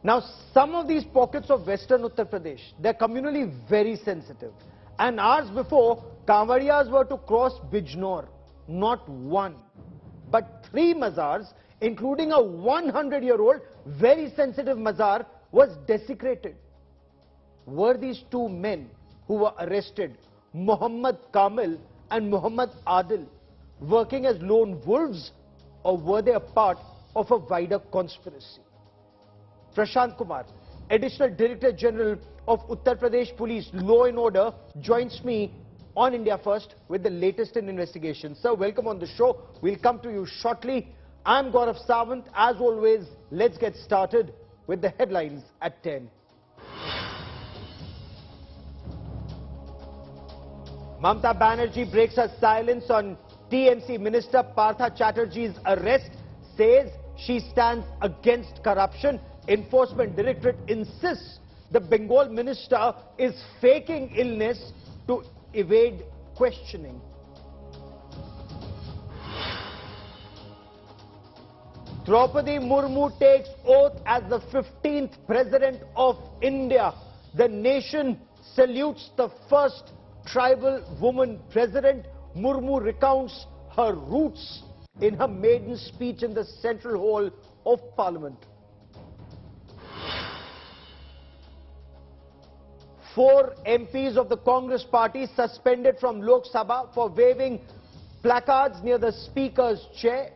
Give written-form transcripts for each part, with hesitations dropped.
Now, some of these pockets of western Uttar Pradesh, they're communally very sensitive. And hours before, Kanwadiyas were to cross Bijnor, not one, but 3 mazars, including a 100-year-old, very sensitive mazar, was desecrated. Were these 2 men who were arrested, Muhammad Kamil and Muhammad Adil, working as lone wolves, or were they a part of a wider conspiracy? Prashant Kumar, Additional Director General of Uttar Pradesh Police Law and Order, joins me on India First with the latest in investigation. Sir, welcome on the show. We'll come to you shortly. I'm Gaurav Sawant. As always, let's get started with the headlines at 10. Mamata Banerjee breaks her silence on TMC Minister Partha Chatterjee's arrest, says she stands against corruption. Enforcement Directorate insists the Bengal minister is faking illness to evade questioning. Draupadi Murmu takes oath as the 15th President of India. The nation salutes the first tribal woman president. Murmu recounts her roots in her maiden speech in the Central Hall of Parliament. 4 MPs of the Congress party suspended from Lok Sabha for waving placards near the Speaker's chair.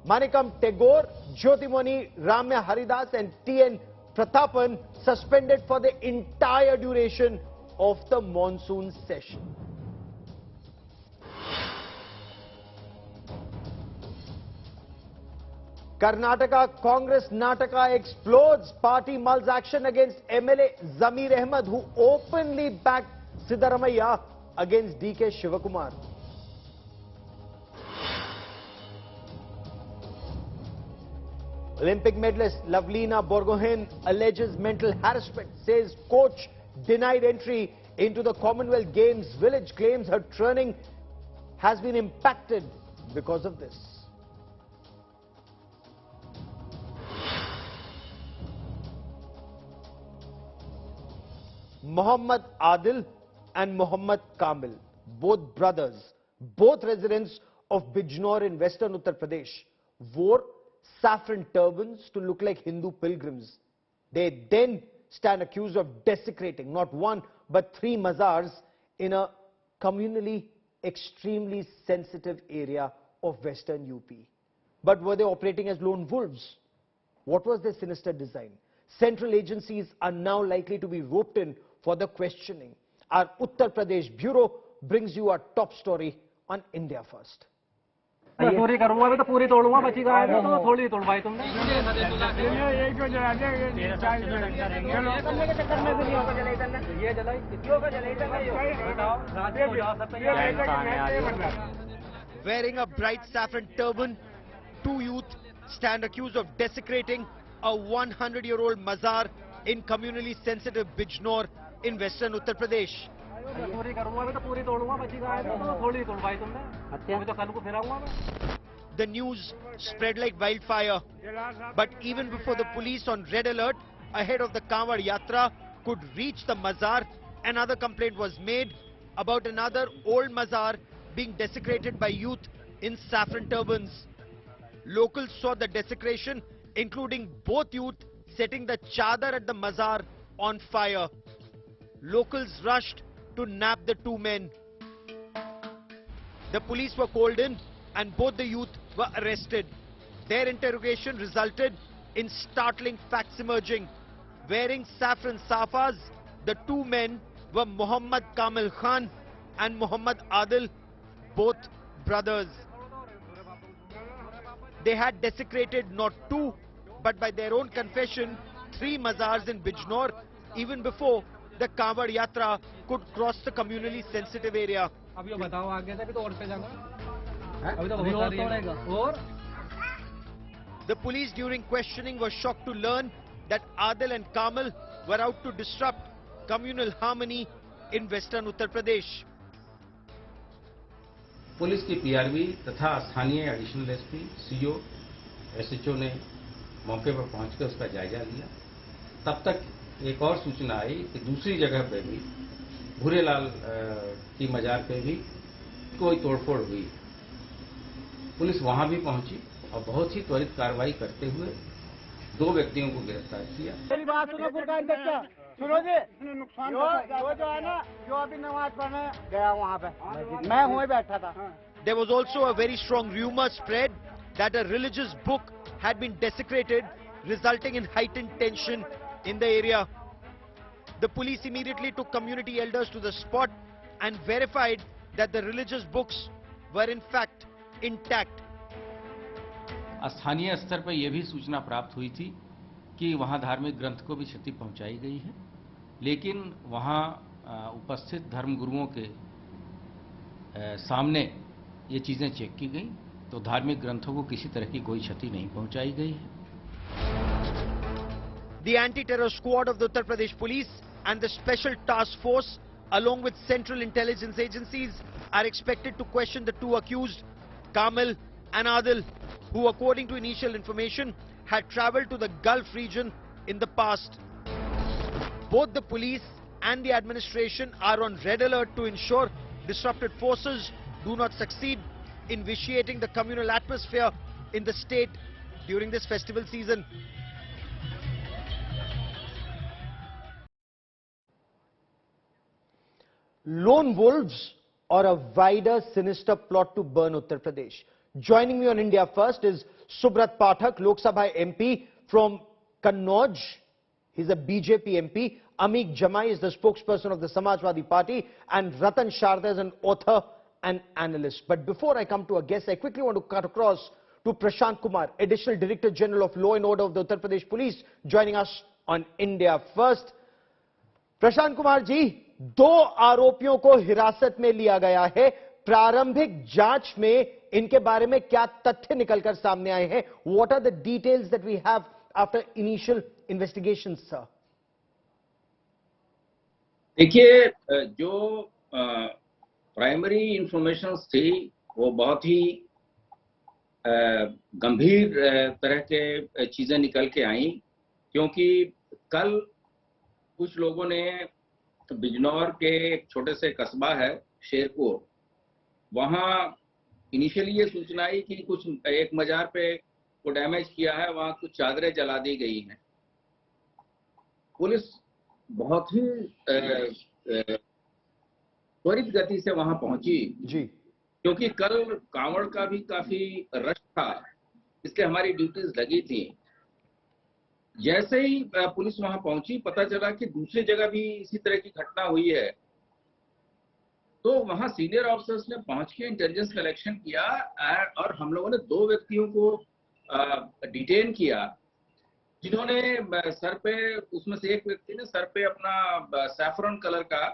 Manikam Tagore, Jyotimani Ramya Haridas and T.N. Prathapan suspended for the entire duration of the monsoon session. Karnataka Congress Nataka explodes. Party mulls action against MLA Zamir Ahmed, who openly backed Siddaramaiah against D.K. Shivakumar. Olympic medalist Lavlina Borgohain alleges mental harassment, says coach denied entry into the Commonwealth Games village, claims her training has been impacted because of this. Muhammad Adil and Muhammad Kamil, both brothers, both residents of Bijnor in western Uttar Pradesh, wore saffron turbans to look like Hindu pilgrims. They then stand accused of desecrating not 1 but 3 mazars in a communally extremely sensitive area of western UP. But were they operating as lone wolves? What was their sinister design? Central agencies are now likely to be roped in for the questioning. Our Uttar Pradesh Bureau brings you our top story on India First. चोरी करूंगा तो पूरी तोड़ूंगा, बची गाय तो थोड़ी तोड़वाई तुमने। ये जलाई Wearing a bright saffron turban, 2 youth stand accused of desecrating a 100-year-old mazar in communally sensitive Bijnor in western Uttar Pradesh. चोरी करूंगा तो पूरी तोड़ूंगा, बची गाय तो थोड़ी तोड़वाई तुमने। अभी तो कल को फिराऊंगा मैं। The news spread like wildfire, but even before the police on red alert ahead of the Kanwad Yatra could reach the mazar, another complaint was made about another old mazar being desecrated by youth in saffron turbans. Locals saw the desecration, including both youth setting the chadar at the mazar on fire. Locals rushed to nab the 2 men. The police were called in and both the youth were arrested. Their interrogation resulted in startling facts emerging. Wearing saffron safas, the 2 men were Muhammad Kamil Khan and Muhammad Adil, both brothers. They had desecrated not 2, but by their own confession, 3 mazars in Bijnor, even before the Kanwad Yatra could cross the communally sensitive area. The police during questioning were shocked to learn that Adil and Kamil were out to disrupt communal harmony in western Uttar Pradesh. Police की PRB तथा स्थानीय additional SP, CO, SHO ने मौके पर पहुंचकर उसका जायजा लिया तब तक एक और सूचना आई कि दूसरी जगह पे भी भूरेलाल की मजार पे भी कोई तोड़फोड़ हुई। पुलिस वहां भी पहुंची और बहुत ही त्वरित कार्रवाई करते हुए 2 व्यक्तियों को गिरफ्तार किया। मेरी बात सुनो फुरकान बच्चा, सुनो जी, जो है ना, जो अभी नमाज पढ़ने गया वहाँ पे, मैं वहीं बैठा था। There was also a very strong rumor spread that a religious book had been desecrated, resulting in heightened tension in the area. The police immediately took community elders to the spot and verified that the religious books were in fact intact. स्थानीय स्तर पर यह भी सूचना प्राप्त हुई थी कि वहां धार्मिक ग्रंथ को भी क्षति पहुंचाई गई है, लेकिन वहां उपस्थित धर्मगुरुओं के सामने ये चीजें चेक की गई तो धार्मिक ग्रंथों को किसी तरह की कोई क्षति नहीं पहुंचाई गई है। The anti-terror squad of the Uttar Pradesh Police and the Special Task Force, along with central intelligence agencies, are expected to question the 2 accused, Kamil and Adil, who according to initial information had travelled to the Gulf region in the past. Both the police and the administration are on red alert to ensure disrupted forces do not succeed in vitiating the communal atmosphere in the state during this festival season. Lone wolves or a wider sinister plot to burn Uttar Pradesh? Joining me on India First is Subrat Pathak, Lok Sabha MP from Kannauj. He's a BJP MP. Ameek Jamai is the spokesperson of the Samajwadi Party, and Ratan Sharda is an author and analyst. But before I come to a guest, I quickly want to cut across to Prashant Kumar, Additional Director General of Law and Order of the Uttar Pradesh Police, joining us on India First. Prashant Kumar ji, 2 आरोपियों को हिरासत में लिया गया है। प्रारंभिक जांच में इनके बारे में क्या तथ्य निकलकर सामने आए हैं? What are the details that we have after initial investigations, sir? देखिए, जो प्राइमरी इंफॉर्मेशन थी वो बहुत ही गंभीर तरह के चीजें निकल के आई, क्योंकि कल कुछ लोगों ने बिजनौर के एक छोटे से कस्बा है शेरपुर, वहां इनिशियली ये सूचना आई कि कुछ एक मजार पे को डैमेज किया है, वहां कुछ चादरें जला दी गई हैं। पुलिस बहुत ही त्वरित गति से वहां पहुंची जी, क्योंकि कल कांवड़ का भी काफी रश था, इसलिए हमारी ड्यूटीज लगी थी। जैसे ही पुलिस वहां पहुंची, पता चला कि दूसरी जगह भी इसी तरह की घटना हुई है, तो वहां सीनियर ऑफिसर्स ने पहुंच के इंटेलिजेंस कलेक्शन किया और हम लोगों ने 2 व्यक्तियों को डिटेन किया, जिन्होंने सर पे, उसमें से एक व्यक्ति ने सर पे अपना सैफरन कलर का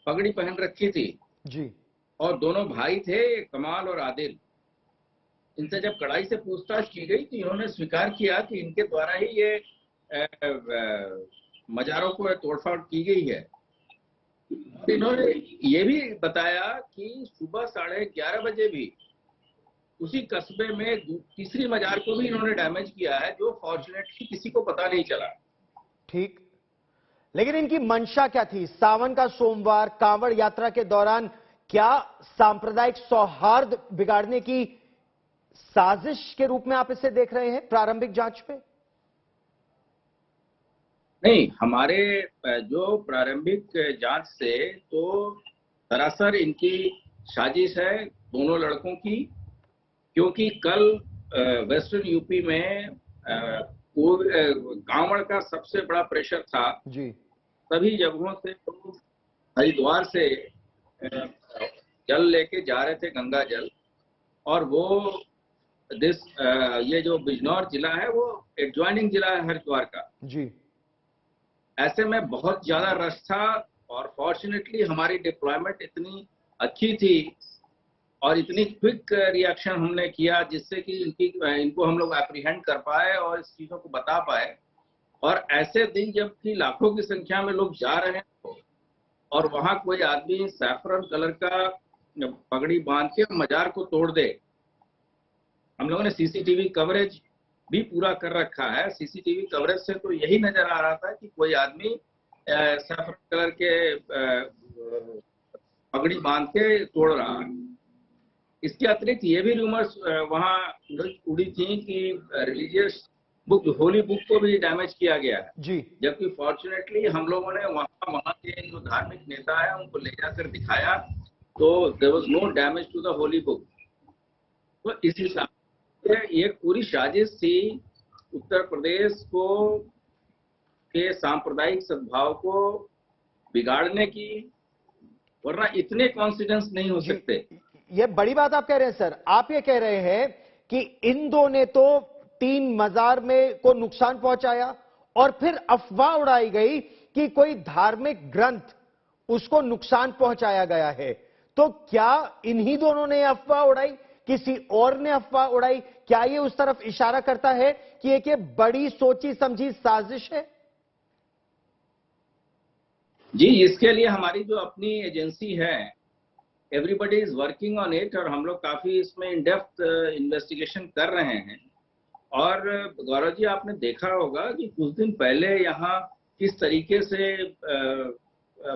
पगड़ी पहन रखी थी जी, और दोनों भाई थे, कमाल और आदिल। इनसे जब कड़ाई से पूछताछ की गई तो इन्होंने स्वीकार किया कि इनके द्वारा ही ये मजारों को तोड़फोड़ की गई है। इन्होंने ये भी बताया कि सुबह 11:30 बजे भी उसी कस्बे में तीसरी मजार को भी इन्होंने डैमेज किया है, जो फॉर्चुनेटली किसी को पता नहीं चला। ठीक, लेकिन इनकी मंशा क्या थी? सावन का सोमवार, कांवड़ यात्रा के दौरान क्या सांप्रदायिक सौहार्द बिगाड़ने की साजिश के रूप में आप इसे देख रहे हैं प्रारंभिक जांच में? नहीं, हमारे जो प्रारंभिक जांच से तो सरासर इनकी साजिश है दोनों लड़कों की, क्योंकि कल वेस्टर्न यूपी में कांवड़ का सबसे बड़ा प्रेशर था जी, सभी जगहों से हरिद्वार से जल लेके जा रहे थे, गंगा जल, और वो ये जो बिजनौर जिला है वो एडजॉइनिंग जिला है हरिद्वार का जी। ऐसे में बहुत ज्यादा रश था, और फॉर्चुनेटली हमारी डिप्लॉयमेंट इतनी अच्छी थी और इतनी क्विक रिएक्शन हमने किया, जिससे कि इनको हम लोग एप्रीहेंड कर पाए और इस चीजों को बता पाए। और ऐसे दिन जबकि लाखों की संख्या में लोग जा रहे हैं और वहां कोई आदमी सैफरन कलर का पगड़ी बांध के मजार को तोड़ दे, हम लोगों ने सीसीटीवी कवरेज भी पूरा कर रखा है। सीसीटीवी कवरेज से तो यही नजर आ रहा था कि कोई आदमी सफेद कलर के पगड़ी बांध के तोड़ रहा है। इसके अतिरिक्त ये भी रूमर्स वहां उड़ी थी कि रिलीजियस बुक, होली बुक को भी डैमेज किया गया है जी। जबकि फॉर्चुनेटली हम लोगों ने वहां के जो धार्मिक नेता है उनको ले जाकर दिखाया तो there was no damage to the holy book. तो इस हिसाब से ये पूरी साजिश थी उत्तर प्रदेश को के सांप्रदायिक सद्भाव को बिगाड़ने की, वरना इतने कॉन्फिडेंस नहीं हो सकते। ये बड़ी बात आप कह रहे हैं सर। आप ये कह रहे हैं कि इन दो ने तो 3 मजार में को नुकसान पहुंचाया और फिर अफवाह उड़ाई गई कि कोई धार्मिक ग्रंथ उसको नुकसान पहुंचाया गया है। तो क्या इन्हीं दोनों ने अफवाह उड़ाई, किसी और ने अफवाह उड़ाई? क्या ये उस तरफ इशारा करता है कि एक ये बड़ी सोची समझी साजिश है? जी, इसके लिए हमारी जो अपनी एजेंसी है everybody is working on it और हम लोग काफी इसमें इन डेप्थ इन्वेस्टिगेशन कर रहे हैं। और गौरव जी, आपने देखा होगा कि कुछ दिन पहले यहाँ किस तरीके से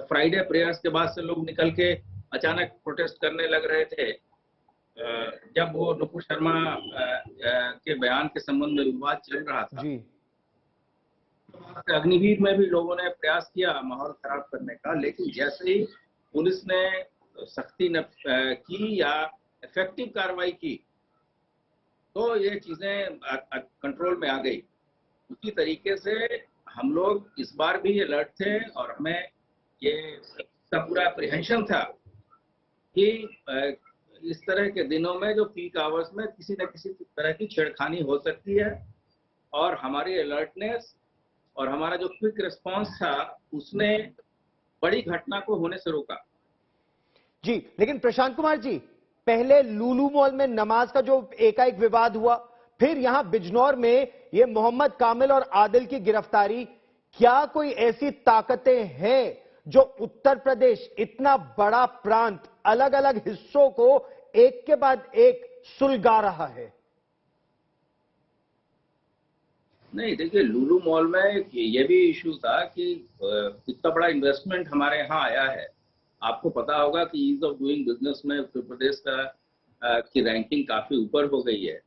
फ्राइडे प्रेयर्स के बाद से लोग निकल के अचानक प्रोटेस्ट करने लग रहे थे जब वो नुपुर शर्मा के बयान के संबंध में विवाद चल रहा था जी। अग्निवीर में भी लोगों ने प्रयास किया माहौल खराब करने का, लेकिन जैसे ही पुलिस ने सख्ती की या इफेक्टिव कार्रवाई की तो ये चीजें कंट्रोल में आ गई। उसी तरीके से हम लोग इस बार भी अलर्ट थे और हमें ये पूरा अप्रीहेंशन था कि इस तरह के दिनों में जो पीक आवर्स में किसी न किसी तरह की छेड़खानी हो सकती है और हमारी अलर्टनेस और हमारा जो क्विक रिस्पांस था उसने बड़ी घटना को होने से रोका। जी, लेकिन प्रशांत कुमार जी, पहले लुलु मॉल में नमाज का जो एकाएक विवाद हुआ, फिर यहां बिजनौर में ये मोहम्मद कामिल और आदिल की गिरफ्तारी, क्या कोई ऐसी ताकतें हैं जो उत्तर प्रदेश, इतना बड़ा प्रांत, अलग अलग हिस्सों को एक के बाद एक सुलगा रहा है? नहीं, देखिए, लुलु मॉल में ये भी इशू था कि इतना बड़ा इन्वेस्टमेंट हमारे यहाँ आया है। आपको पता होगा कि ईज ऑफ डूइंग बिजनेस में उत्तर प्रदेश की रैंकिंग काफी ऊपर हो गई है।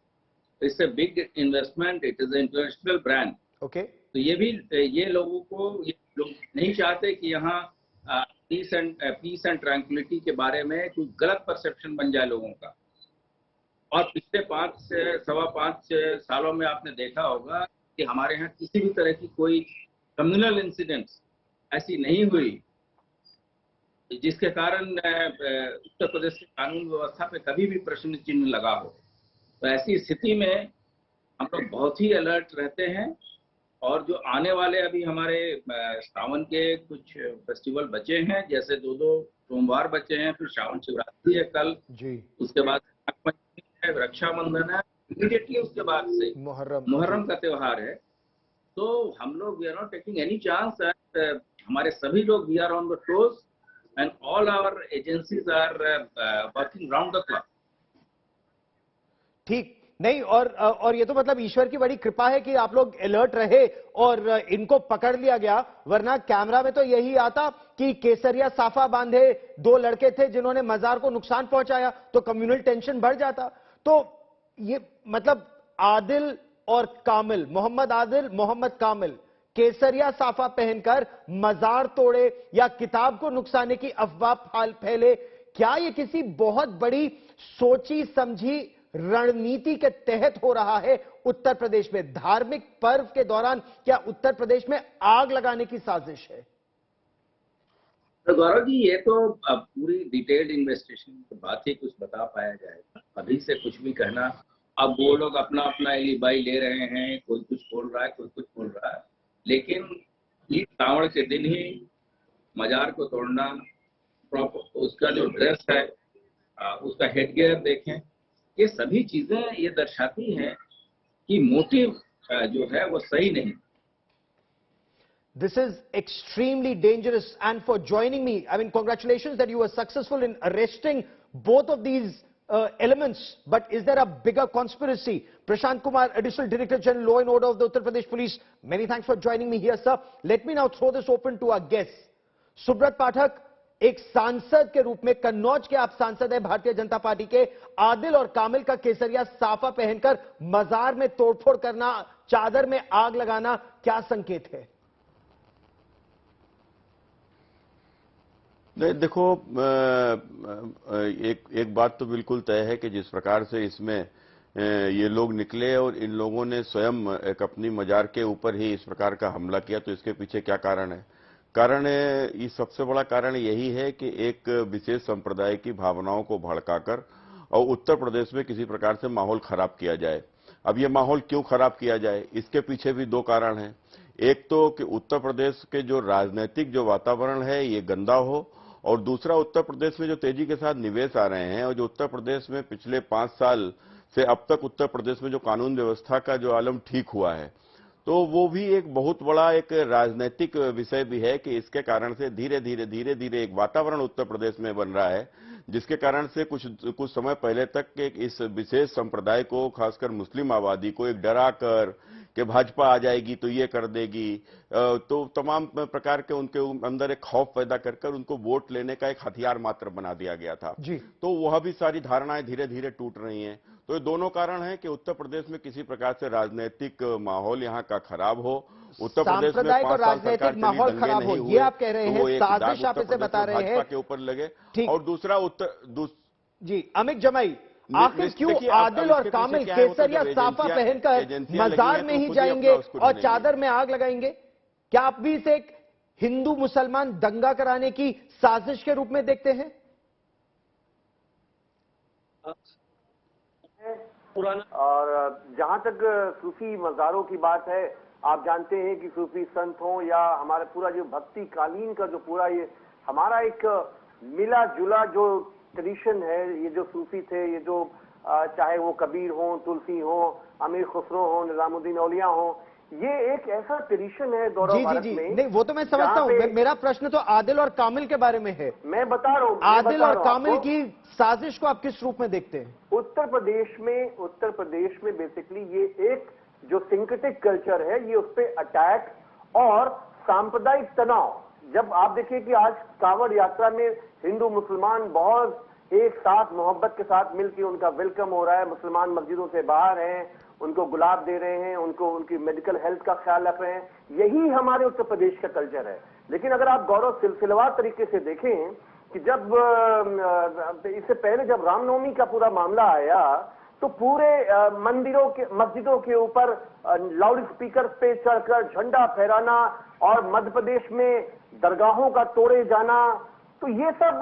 It's a big investment, it is international brand. Okay. तो ये लोगों को, ये लोग नहीं चाहते कि यहाँ पीस एंड ट्रैंक्विलिटी के बारे में कोई गलत परसेप्शन बन जाए लोगों का। और पिछले 5 से 5.25 सालों में आपने देखा होगा कि हमारे यहाँ किसी भी तरह की कोई कम्युनल इंसिडेंट्स ऐसी नहीं हुई जिसके कारण उत्तर प्रदेश की कानून व्यवस्था पे कभी भी प्रश्न चिन्ह लगा हो। तो ऐसी स्थिति में हम लोग बहुत ही अलर्ट रहते हैं। और जो आने वाले अभी हमारे सावन के कुछ फेस्टिवल बचे हैं, जैसे 2 सोमवार बचे हैं, फिर श्रावण शिवरात्रि है कल जी, उसके बाद रक्षाबंधन है, इमीडिएटली उसके बाद से मुहर्रम का त्योहार है। तो हम लोग we are not taking any chance, हमारे सभी लोग we are on the toes and all our agencies are working round the clock. ठीक नहीं, और ये तो मतलब ईश्वर की बड़ी कृपा है कि आप लोग अलर्ट रहे और इनको पकड़ लिया गया, वरना कैमरा में तो यही आता कि केसरिया साफा बांधे 2 लड़के थे जिन्होंने मजार को नुकसान पहुंचाया, तो कम्युनल टेंशन बढ़ जाता। तो ये मतलब आदिल और कामिल, मोहम्मद आदिल मोहम्मद कामिल केसरिया साफा पहनकर मजार तोड़े या किताब को नुकसाने की अफवाह फैले, क्या ये किसी बहुत बड़ी सोची समझी रणनीति के तहत हो रहा है उत्तर प्रदेश में? धार्मिक पर्व के दौरान क्या उत्तर प्रदेश में आग लगाने की साजिश है? तो गौरव जी, ये तो अब पूरी डिटेल्ड इन्वेस्टिगेशन के बाद ही कुछ बता पाया जाएगा। अभी से कुछ भी कहना, अब वो लोग अपना अपना एलिबाई ले रहे हैं, कोई कुछ बोल रहा है, कोई कुछ बोल रहा है, लेकिन ये श्रावण के दिन ही मजार को तोड़ना, उसका जो ड्रेस है, उसका हेडगियर देखें, ये सभी चीजें ये दर्शाती हैं कि मोटिव जो है वो सही नहीं। This is extremely dangerous, and for joining me, I mean, congratulations that you were successful in arresting both of these elements, but is there a bigger conspiracy? Prashant Kumar, Additional Director General, Law and Order of the Uttar Pradesh Police. Many thanks for joining me here, sir. Let me now throw this open to our guests. Subrat Pathak, एक सांसद के रूप में कन्नौज के आप सांसद हैं Bharatiya Janata party के, आदिल और कामिल का केसरिया साफा पहनकर मजार में तोड़फोड़ करना, चादर में आग लगाना, क्या संकेत है? नहीं, देखो, एक बात तो बिल्कुल तय है कि जिस प्रकार से इसमें ये लोग निकले और इन लोगों ने स्वयं एक अपनी मजार के ऊपर ही इस प्रकार का हमला किया, तो इसके पीछे क्या कारण है? कारण ये सबसे बड़ा कारण यही है कि एक विशेष संप्रदाय की भावनाओं को भड़काकर और उत्तर प्रदेश में किसी प्रकार से माहौल खराब किया जाए। अब ये माहौल क्यों खराब किया जाए, इसके पीछे भी दो कारण हैं। एक तो कि उत्तर प्रदेश के जो राजनीतिक जो वातावरण है ये गंदा हो, और दूसरा उत्तर प्रदेश में जो तेजी के साथ निवेश आ रहे हैं और जो उत्तर प्रदेश में पिछले 5 साल से अब तक उत्तर प्रदेश में जो कानून व्यवस्था का जो आलम ठीक हुआ है, तो वो भी एक बहुत बड़ा एक राजनीतिक विषय भी है कि इसके कारण से धीरे धीरे एक वातावरण उत्तर प्रदेश में बन रहा है, जिसके कारण से कुछ समय पहले तक इस विशेष संप्रदाय को, खासकर मुस्लिम आबादी को, एक डरा कर कि भाजपा आ जाएगी तो ये कर देगी, तो तमाम प्रकार के उनके अंदर एक खौफ पैदा कर उनको वोट लेने का एक हथियार मात्र बना दिया गया था जी। तो वह भी सारी धारणाएं धीरे धीरे टूट रही हैं। तो ये दोनों कारण हैं कि उत्तर प्रदेश में किसी प्रकार से राजनीतिक माहौल यहाँ का खराब हो, उत्तर प्रदेश में 5 साल सरकार के माहौल खराब हो, ये आप कह रहे हैं, साजिश आप इसे बता रहे हैं के ऊपर लगे। और दूसरा जी अमित जमाई, आखिर क्यों आदिल और कामिल केसरिया साफा पहनकर मजार में ही जाएंगे और चादर में आग लगाएंगे? क्या आप भी इसे एक हिंदू मुसलमान दंगा कराने की साजिश के रूप में देखते हैं? और जहां तक सूफी मजारों की बात है, आप जानते हैं कि सूफी संत हो या हमारा पूरा जो भक्ति कालीन का जो पूरा ये हमारा एक मिला जुला जो ट्रेडिशन है, ये जो सूफी थे, ये जो चाहे वो कबीर हो, तुलसी हो, अमीर खुसरो हो, निजामुद्दीन औलिया हो, ये एक ऐसा ट्रेडिशन है दौरा भारत में। नहीं, वो तो मैं समझता हूँ, मेरा प्रश्न तो आदिल और कामिल के बारे में है। मैं बता रहा हूँ, आदिल और कामिल की साजिश को आप किस रूप में देखते हैं? उत्तर प्रदेश में बेसिकली ये एक जो सिंकटिक कल्चर है, ये उस पर अटैक और सांप्रदायिक तनाव। जब आप देखिए कि आज कांवड़ यात्रा में हिंदू मुसलमान बहुत एक साथ मोहब्बत के साथ मिलकर उनका वेलकम हो रहा है, मुसलमान मस्जिदों से बाहर हैं, उनको गुलाब दे रहे हैं, उनको उनकी मेडिकल हेल्थ का ख्याल रख रहे हैं, यही हमारे उत्तर प्रदेश का कल्चर है। लेकिन अगर आप गौरव सिलसिलेवार तरीके से देखें कि जब इससे पहले जब रामनवमी का पूरा मामला आया, तो पूरे मंदिरों के मस्जिदों के ऊपर लाउड स्पीकर पे चढ़कर झंडा फहराना और मध्य प्रदेश में दरगाहों का तोड़े जाना, तो ये सब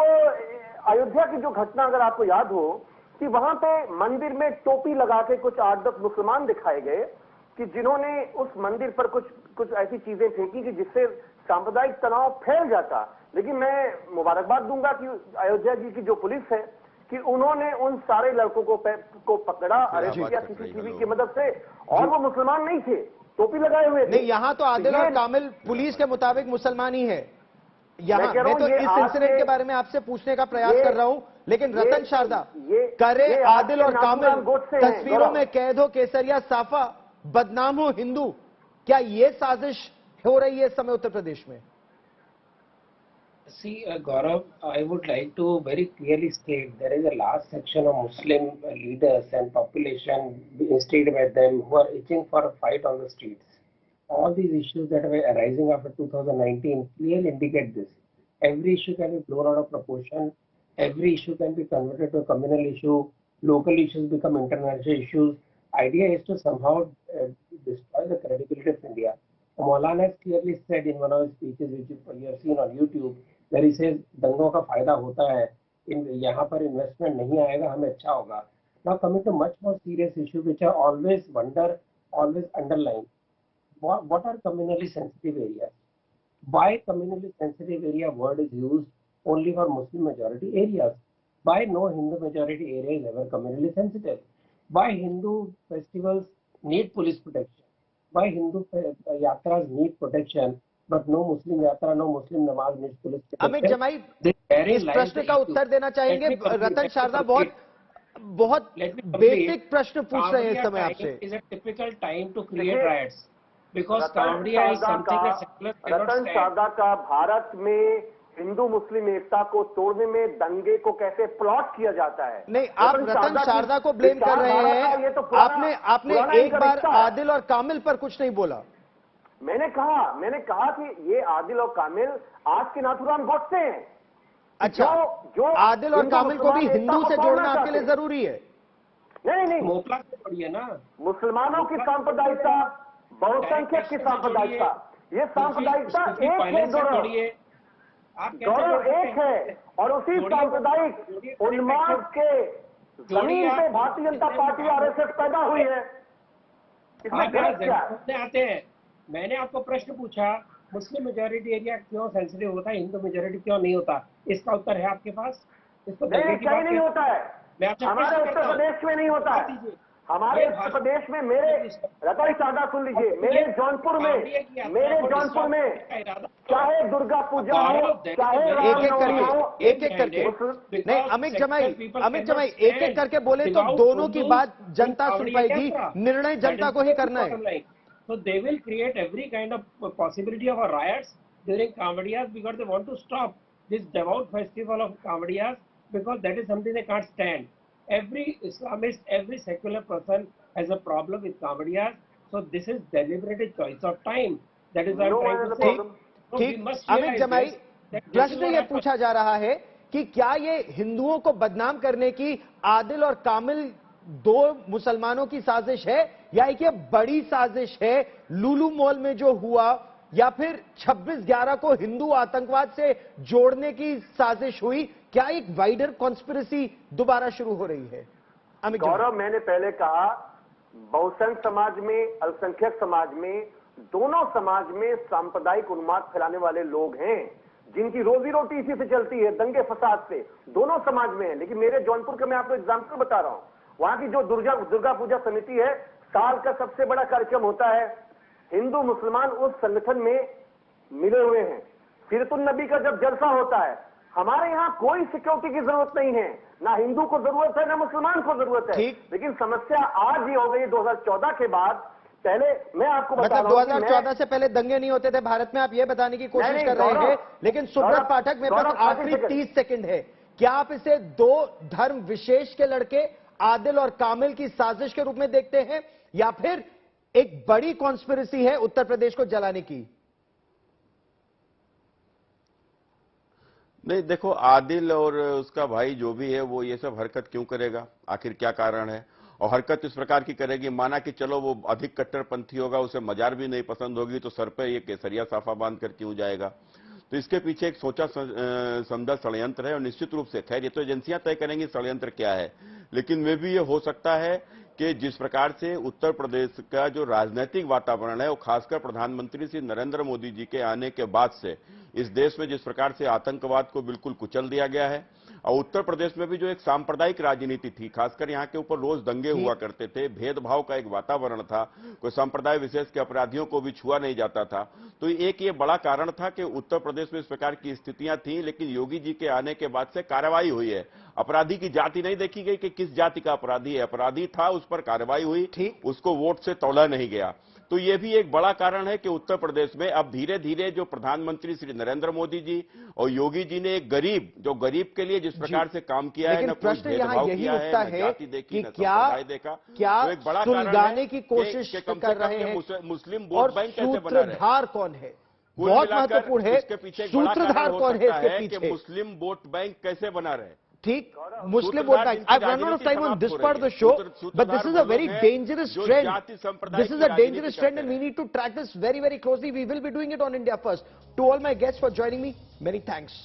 अयोध्या की जो घटना अगर आपको याद हो कि वहां पे मंदिर में टोपी लगा के कुछ 8-10 मुसलमान दिखाए गए कि जिन्होंने उस मंदिर पर कुछ ऐसी चीजें फेंकी कि जिससे सांप्रदायिक तनाव फैल जाता। लेकिन मैं मुबारकबाद दूंगा कि अयोध्या जी की जो पुलिस है कि उन्होंने उन सारे लड़कों को पकड़ा, अरेस्ट किया सीसीटीवी की मदद से, और वो मुसलमान नहीं थे, टोपी लगाए हुए थे। नहीं, यहाँ तो आदिल और कामिल पुलिस के मुताबिक मुसलमान ही है। यहाँ मैं तो इस इंसिडेंट के बारे में आपसे पूछने का प्रयास कर रहा हूं, लेकिन रतन शारदा, करे आदिल और कामिल तस्वीरों में कैद हो, केसरिया साफा, बदनाम हो हिंदू, क्या ये साजिश हो रही है इस समय उत्तर प्रदेश में? See, Gaurav, I would like to very clearly state there is a large section of Muslim leaders and population instead by them who are itching for a fight on the streets. All these issues that are arising after 2019 clearly indicate this. Every issue can be blown out of proportion. Every issue can be converted to a communal issue. Local issues become international issues. Idea is to somehow destroy the credibility of India. Maulana has clearly said in one of his speeches, which you have seen on YouTube, where he says, दंगों का फायदा होता है, यहाँ पर investment नहीं आएगा, हमें अच्छा होगा. Now coming to much more serious issue, which I always wonder, always underline. What are communally sensitive areas? Why communally sensitive area word is used only for Muslim majority areas? Why no Hindu majority area is ever communally sensitive? Why Hindu festivals need police protection? Why Hindu yatras need protection, but no Muslim yatra, no Muslim namaz needs police protection? Amit जमाई इस प्रश्न का उत्तर देना चाहेंगे? रतन शारदा बहुत बहुत basic प्रश्न पूछ रहे हैं इस समय आपसे। Is a typical time to create rights because कावड़िया is something that secular can not Ratan Tata का भारत में हिंदू मुस्लिम एकता को तोड़ने में दंगे को कैसे प्लॉट किया जाता है। नहीं, आप रतन शारदा को ब्लेम कर रहे हैं। ये तो आपने एक बार आदिल और कामिल पर कुछ नहीं बोला। मैंने कहा कि ये आदिल और कामिल आज के नाथूराम गोडसे हैं। अच्छा, जो आदिल और कामिल को भी हिंदू से जोड़ना आपके लिए जरूरी है? नहीं, मोपला से जोड़िए ना, मुसलमानों की सांप्रदायिकता, बहुसंख्यक की सांप्रदायिकता, ये सांप्रदायिकता एक है, गौरव एक है, और उसी सांप्रदायिक उन्माद के जमीन पे भारतीय जनता पार्टी आरएसएस पैदा हुई है। इसमें क्या आते हैं? मैंने आपको प्रश्न पूछा, मुस्लिम मेजॉरिटी एरिया क्यों सेंसिटिव होता है, हिंदू मेजॉरिटी क्यों नहीं होता? इसका उत्तर है आपके पास? इसको नहीं होता है, हमारे उत्तर प्रदेश में नहीं होता है। हमारे उत्तर प्रदेश में मेरे रतन टाटा सुन लीजिए, मेरे जौनपुर में चाहे दुर्गा पूजा हो, चाहे एक एक करके नहीं, अमित जमाई एक एक करके बोले तो दोनों की बात जनता सुन पाएगी, निर्णय जनता को ही करना है। So they will create every kind of possibility of a riots during Kavadiyas because they want to stop this devout festival of Kavadiyas because that is something they can't stand. Every Islamist, every secular person has a problem with Kavadiyas. So this is deliberate choice of time. That is what I'm trying to say. ठीक, अमित जमाई, प्रश्न ये पूछा जा रहा है कि क्या ये हिंदुओं को बदनाम करने की आदिल और कामिल दो मुसलमानों की साजिश है, या एक ये बड़ी साजिश है लुलु मॉल में जो हुआ, या फिर 26/11 को हिंदू आतंकवाद से जोड़ने की साजिश हुई? क्या एक वाइडर कॉन्स्पिरेसी दोबारा शुरू हो रही है? गौरव, मैंने पहले कहा बहुसंख्यक समाज में, अल्पसंख्यक समाज में, दोनों समाज में सांप्रदायिक उन्माद फैलाने वाले लोग हैं जिनकी रोजी रोटी इसी से चलती है, दंगे फसाद से, दोनों समाज में है। लेकिन मेरे जौनपुर का मैं आपको एग्जाम्पल बता रहा हूं, वहां की जो दुर्गा पूजा समिति है, साल का सबसे बड़ा कार्यक्रम होता है, हिंदू मुसलमान उस संगठन में मिले हुए हैं। सीरतुन नबी का जब जलसा होता है, हमारे यहाँ कोई सिक्योरिटी की जरूरत नहीं है, ना हिंदू को जरूरत है ना मुसलमान को जरूरत है। लेकिन समस्या आज ही हो गई 2014 के बाद। पहले मैं आपको बता रहा हूं, 2014 से पहले दंगे नहीं होते थे भारत में, आप ये बताने की कोशिश कर रहे हैं। लेकिन सुब्रत पाठक, मेरे पास आखिरी 30 सेकंड है, क्या आप इसे दो धर्म विशेष के लड़के आदिल और कामिल की साजिश के रूप में देखते हैं, या फिर एक बड़ी कॉन्स्पिरेसी है उत्तर प्रदेश को जलाने की? नहीं, देखो, आदिल और उसका भाई जो भी है वो ये सब हरकत क्यों करेगा, आखिर क्या कारण है? और हरकत इस प्रकार की करेगी, माना कि चलो वो अधिक कट्टरपंथी होगा, उसे मजार भी नहीं पसंद होगी, तो सर पे ये केसरिया साफा बांध कर क्यों जाएगा? तो इसके पीछे एक सोचा समझा षड्यंत्र है, और निश्चित रूप से, खैर ये तो एजेंसियां तय करेंगी षड्यंत्र क्या है, लेकिन वे भी ये हो सकता है कि जिस प्रकार से उत्तर प्रदेश का जो राजनीतिक वातावरण है, वो खासकर प्रधानमंत्री श्री नरेंद्र मोदी जी के आने के बाद से इस देश में जिस प्रकार से आतंकवाद को बिल्कुल कुचल दिया गया है, और उत्तर प्रदेश में भी जो एक सांप्रदायिक राजनीति थी, खासकर यहाँ के ऊपर रोज दंगे हुआ करते थे, भेदभाव का एक वातावरण था, कोई संप्रदाय विशेष के अपराधियों को भी छुआ नहीं जाता था। तो एक ये बड़ा कारण था कि उत्तर प्रदेश में इस प्रकार की स्थितियां थी, लेकिन योगी जी के आने के बाद से कार्रवाई हुई है। अपराधी की जाति नहीं देखी गई कि किस जाति का अपराधी है, अपराधी था, उस पर कार्रवाई हुई, उसको वोट से तौला नहीं गया। तो ये भी एक बड़ा कारण है कि उत्तर प्रदेश में अब धीरे धीरे जो प्रधानमंत्री श्री नरेंद्र मोदी जी और योगी जी ने एक गरीब के लिए जिस प्रकार से काम किया है, लेकिन प्रश्न यहाँ यही उठता है कि क्या सुलझाने की कोशिश कर रहे हैं, मुस्लिम वोट बैंक कैसे बना रहे हैं, सूत्रधार कौन है, बहुत महत्वपूर्ण है, इसके पीछे सूत्रधार कौन है इसके पीछे, मुस्लिम वोट बैंक कैसे बना रहे हैं? ठीक, Muslim vote bank. I've run out of time on this part of the show, but this is a very dangerous trend. This is a dangerous trend and we need to track this very, very closely. We will be doing it on India First. To all my guests for joining me, many thanks.